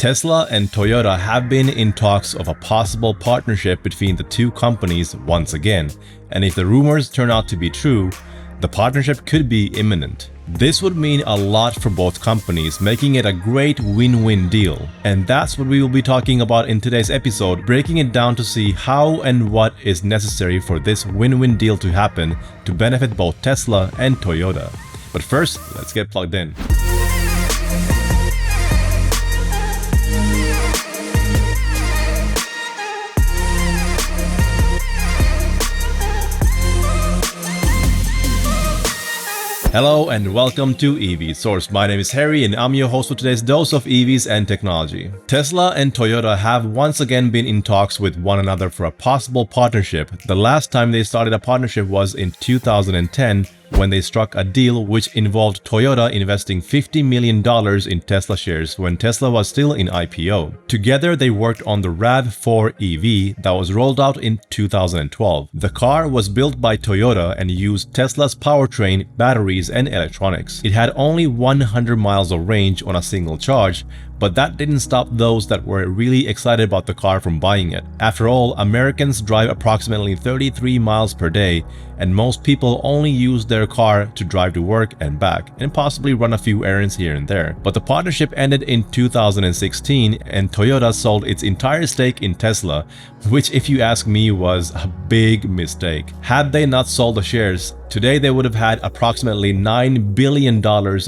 Tesla and Toyota have been in talks of a possible partnership between the two companies once again, and if the rumors turn out to be true, the partnership could be imminent. This would mean a lot for both companies, making it a great win-win deal. And that's what we will be talking about in today's episode, breaking it down to see how and what is necessary for this win-win deal to happen to benefit both Tesla and Toyota. But first, let's get plugged in. Hello and welcome to EV Source. My name is Harry and I'm your host for today's dose of EVs and technology. Tesla and Toyota have once again been in talks with one another for a possible partnership. The last time they started a partnership was in 2010 when they struck a deal which involved Toyota investing $50 million in Tesla shares when Tesla was still in IPO. Together, they worked on the RAV4 EV that was rolled out in 2012. The car was built by Toyota and used Tesla's powertrain, batteries, and electronics. It had only 100 miles of range on a single charge, but that didn't stop those that were really excited about the car from buying it. After all, Americans drive approximately 33 miles per day, and most people only use their car to drive to work and back, and possibly run a few errands here and there. But the partnership ended in 2016, and Toyota sold its entire stake in Tesla, which if you ask me was a big mistake. Had they not sold the shares, today they would have had approximately $9 billion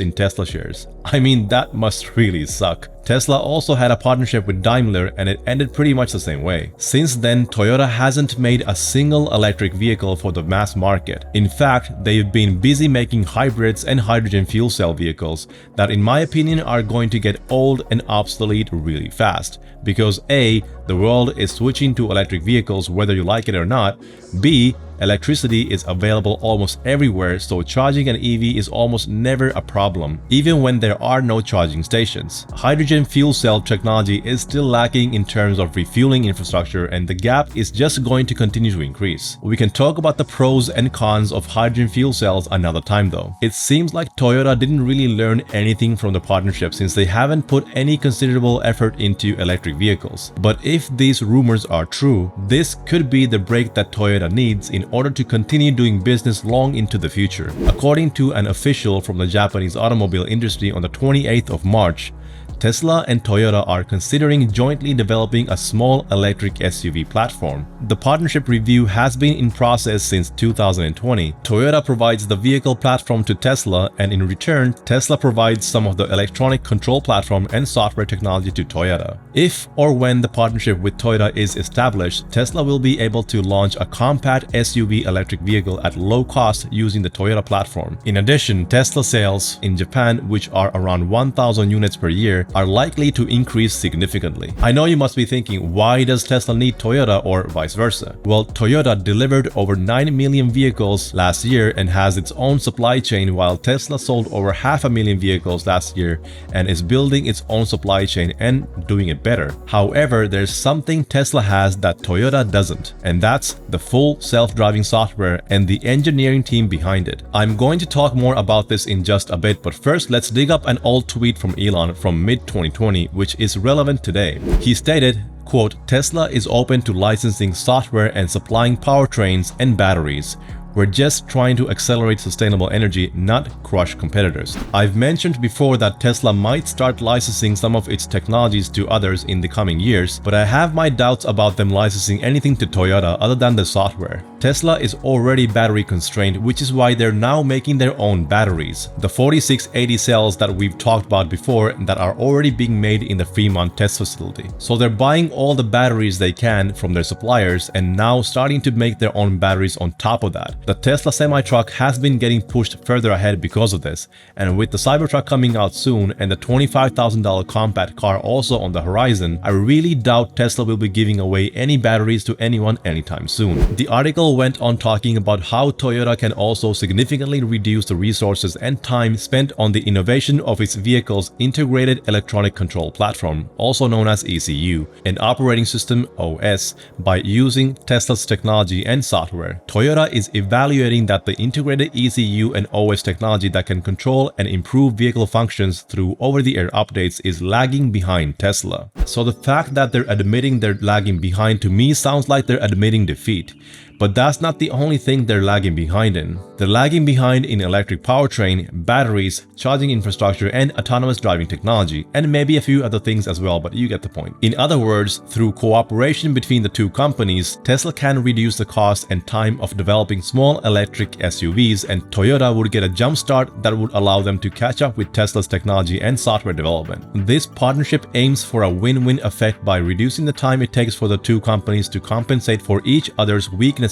in Tesla shares. I mean, that must really suck. Tesla also had a partnership with Daimler and it ended pretty much the same way. Since then, Toyota hasn't made a single electric vehicle for the mass market. In fact, they've been busy making hybrids and hydrogen fuel cell vehicles that in my opinion are going to get old and obsolete really fast. Because A, the world is switching to electric vehicles whether you like it or not. B, electricity is available almost everywhere, so charging an EV is almost never a problem, even when there are no charging stations. Hydrogen fuel cell technology is still lacking in terms of refueling infrastructure, and the gap is just going to continue to increase. We can talk about the pros and cons of hydrogen fuel cells another time though. It seems like Toyota didn't really learn anything from the partnership since they haven't put any considerable effort into electric vehicles. But if these rumors are true, this could be the break that Toyota needs in order to continue doing business long into the future. According to an official from the Japanese automobile industry on the 28th of March, Tesla and Toyota are considering jointly developing a small electric SUV platform. The partnership review has been in process since 2020. Toyota provides the vehicle platform to Tesla, and in return, Tesla provides some of the electronic control platform and software technology to Toyota. If or when the partnership with Toyota is established, Tesla will be able to launch a compact SUV electric vehicle at low cost using the Toyota platform. In addition, Tesla sales in Japan, which are around 1,000 units per year, are likely to increase significantly. I know you must be thinking, why does Tesla need Toyota or vice versa? Well, Toyota delivered over 9 million vehicles last year and has its own supply chain, while Tesla sold over 500,000 vehicles last year and is building its own supply chain and doing it better. However, there's something Tesla has that Toyota doesn't, and that's the full self-driving software and the engineering team behind it. I'm going to talk more about this in just a bit, but first let's dig up an old tweet from Elon from mid-2020, which is relevant today. He stated, quote, "Tesla is open to licensing software and supplying powertrains and batteries. We're just trying to accelerate sustainable energy, not crush competitors." I've mentioned before that Tesla might start licensing some of its technologies to others in the coming years, but I have my doubts about them licensing anything to Toyota other than the software. Tesla is already battery constrained, which is why they're now making their own batteries. The 4680 cells that we've talked about before that are already being made in the Fremont test facility. So they're buying all the batteries they can from their suppliers and now starting to make their own batteries on top of that. The Tesla semi-truck has been getting pushed further ahead because of this, and with the Cybertruck coming out soon and the $25,000 compact car also on the horizon, I really doubt Tesla will be giving away any batteries to anyone anytime soon. The article went on talking about how Toyota can also significantly reduce the resources and time spent on the innovation of its vehicle's integrated electronic control platform, also known as ECU, and operating system OS, by using Tesla's technology and software. Toyota is evaluating evaluating that the integrated ECU and OS technology that can control and improve vehicle functions through over-the-air updates is lagging behind Tesla. So the fact that they're admitting they're lagging behind to me sounds like they're admitting defeat. But that's not the only thing they're lagging behind in. They're lagging behind in electric powertrain, batteries, charging infrastructure, and autonomous driving technology, and maybe a few other things as well, but you get the point. In other words, through cooperation between the two companies, Tesla can reduce the cost and time of developing small electric SUVs, and Toyota would get a jump start that would allow them to catch up with Tesla's technology and software development. This partnership aims for a win-win effect by reducing the time it takes for the two companies to compensate for each other's weaknesses,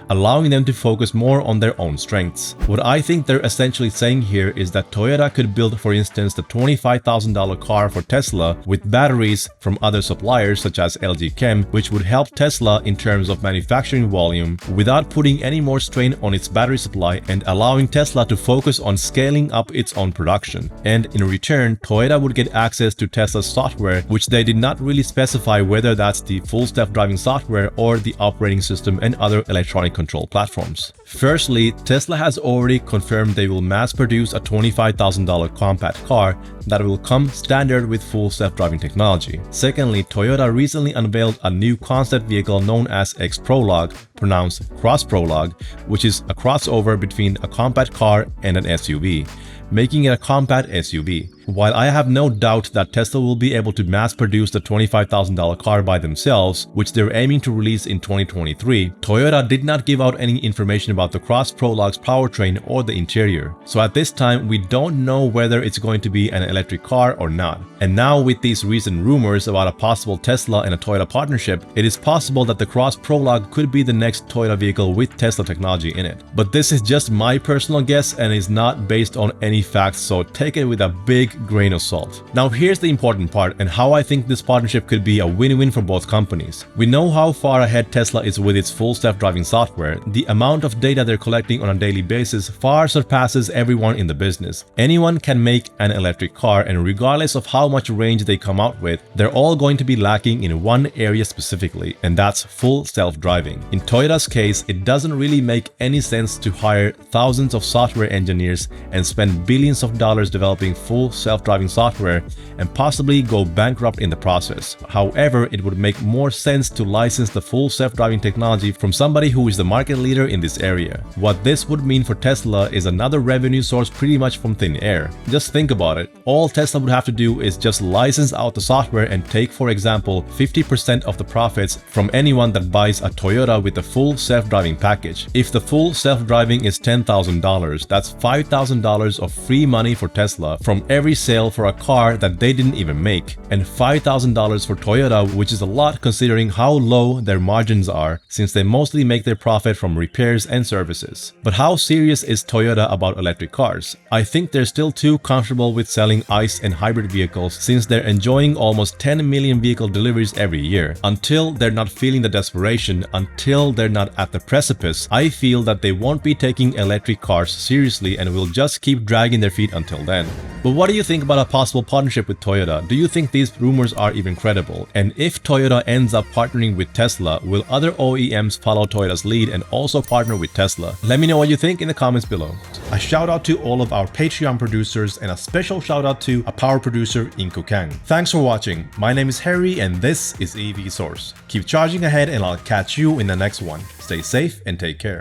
allowing them to focus more on their own strengths. What I think they're essentially saying here is that Toyota could build, for instance, the $25,000 car for Tesla with batteries from other suppliers such as LG Chem, which would help Tesla in terms of manufacturing volume without putting any more strain on its battery supply and allowing Tesla to focus on scaling up its own production. And in return, Toyota would get access to Tesla's software, which they did not really specify whether that's the full self-driving software or the operating system and other electronic control platforms. Firstly, Tesla has already confirmed they will mass produce a $25,000 compact car that will come standard with full self-driving technology. Secondly, Toyota recently unveiled a new concept vehicle known as X-Prologue, pronounced Cross Prologue, which is a crossover between a compact car and an SUV, making it a compact SUV. While I have no doubt that Tesla will be able to mass produce the $25,000 car by themselves, which they're aiming to release in 2023, Toyota did not give out any information about the Cross Prologue's powertrain or the interior. So at this time, we don't know whether it's going to be an electric car or not. And now with these recent rumors about a possible Tesla and a Toyota partnership, it is possible that the Cross Prologue could be the next Toyota vehicle with Tesla technology in it. But this is just my personal guess and is not based on any facts, so take it with a big grain of salt. Now here's the important part and how I think this partnership could be a win-win for both companies. We know how far ahead Tesla is with its full self-driving software. The amount of data they're collecting on a daily basis far surpasses everyone in the business. Anyone can make an electric car, and regardless of how much range they come out with, they're all going to be lacking in one area specifically, and that's full self-driving. In Toyota's case, it doesn't really make any sense to hire thousands of software engineers and spend billions of dollars developing full self-driving software and possibly go bankrupt in the process. However, it would make more sense to license the full self-driving technology from somebody who is the market leader in this area. What this would mean for Tesla is another revenue source pretty much from thin air. Just think about it. All Tesla would have to do is just license out the software and take, for example, 50% of the profits from anyone that buys a Toyota with the full self-driving package. If the full self-driving is $10,000, that's $5,000 of free money for Tesla from every sale for a car that they didn't even make, and $5,000 for Toyota, which is a lot considering how low their margins are since they mostly make their profit from repairs and services. But how serious is Toyota about electric cars? I think they're still too comfortable with selling ICE and hybrid vehicles since they're enjoying almost 10 million vehicle deliveries every year. Until they're not feeling the desperation, until they're not at the precipice, I feel that they won't be taking electric cars seriously and will just keep dragging their feet until then. But what do you think about a possible partnership with Toyota? Do you think these rumors are even credible? And if Toyota ends up partnering with Tesla, will other OEMs follow Toyota's lead and also partner with Tesla? Let me know what you think in the comments below. A shout out to all of our Patreon producers and a special shout out to a power producer Inko Kang. Thanks for watching. My name is Harry and this is EV Source. Keep charging ahead and I'll catch you in the next one. Stay safe and take care.